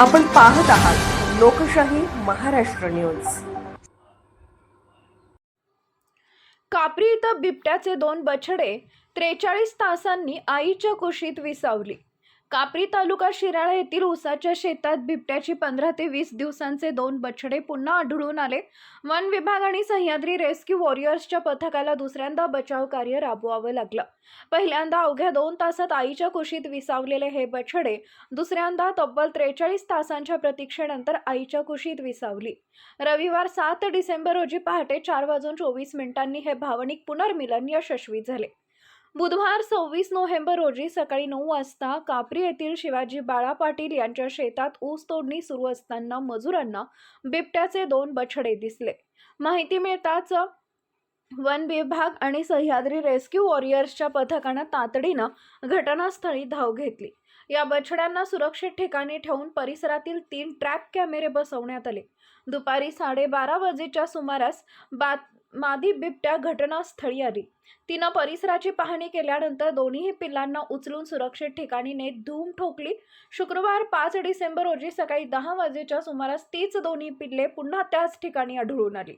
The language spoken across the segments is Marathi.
आपण पाहत आहात लोकशाही महाराष्ट्र न्यूज। कापरी इथं बिबट्याचे 2 बछडे 43 तासांनी आईच्या कुशीत विसावली। कापरी तालुका शिराळा येथील ऊसाच्या शेतात बिबट्याची 15 ते 20 दिवसांचे 2 बछडे पुन्हा आढळून आले। वन विभाग आणि सह्याद्री रेस्क्यू वॉरियर्सच्या पथकाला दुसऱ्यांदा बचाव कार्य राबवावं लागलं। पहिल्यांदा अवघ्या 2 तासात आईच्या कुशीत विसावलेले हे बछडे दुसऱ्यांदा तब्बल 43 तासांच्या प्रतीक्षेनंतर आईच्या कुशीत विसावली। रविवार 7 डिसेंबर रोजी पहाटे 4:24 हे भावनिक पुनर्मिलन यशस्वी झाले। बुधवार 26 नोव्हेंबर रोजी सकाळी 9 वाजता कापरी येथील शिवाजी बाळा पाटील यांच्या शेतात ऊस तोडणी सुरू असताना मजुरांना बिबट्याचे 2 बछडे दिसले। माहिती मिळताच वन विभाग आणि सह्याद्री रेस्क्यू वॉरियर्सच्या पथकानं तातडीनं घटनास्थळी धाव घेतली। या बछड्यांना सुरक्षित ठिकाणी ठेवून परिसरातील 3 ट्रॅप कॅमेरे बसवण्यात आले। दुपारी 12:30 वाजेच्या सुमारास मादी बिबट्या घटनास्थळी आली। तिनं परिसराची पाहणी केल्यानंतर दोन्ही पिल्लांना उचलून सुरक्षित ठिकाणी नेत धूम ठोकली। शुक्रवार 5 डिसेंबर रोजी सकाळी 10 वाजेच्या सुमारास तीच दोन्ही पिल्ले पुन्हा त्याच ठिकाणी आढळून आली।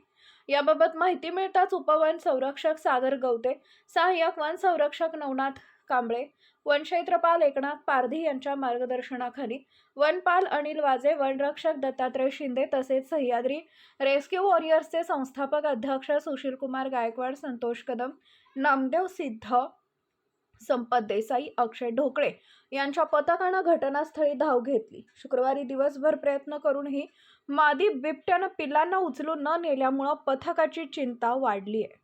याबाबत माहिती मिळताच उपवन संरक्षक सागर गवते, सहाय्यक वन संरक्षक नवनाथ कांबळे, वनक्षेत्रपाल एकनाथ पारधी यांच्या मार्गदर्शनाखाली वनपाल अनिल वाजे, वनरक्षक दत्तात्रय शिंदे तसेच सह्याद्री रेस्क्यू वॉरियर्सचे संस्थापक अध्यक्ष सुशीलकुमार गायकवाड, संतोष कदम, नामदेव सिद्ध, संपत देसाई, अक्षय ढोकळे यांच्या पथकानं घटनास्थळी धाव घेतली। शुक्रवारी दिवसभर प्रयत्न करूनही मादी बिबट्यानं पिल्लांना उचलून न नेल्यामुळे पथकाची चिंता वाढली आहे।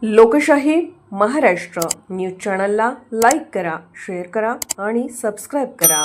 लोकशाही महाराष्ट्र न्यूज चॅनलला लाईक करा, शेअर करा आणि सबस्क्राईब करा।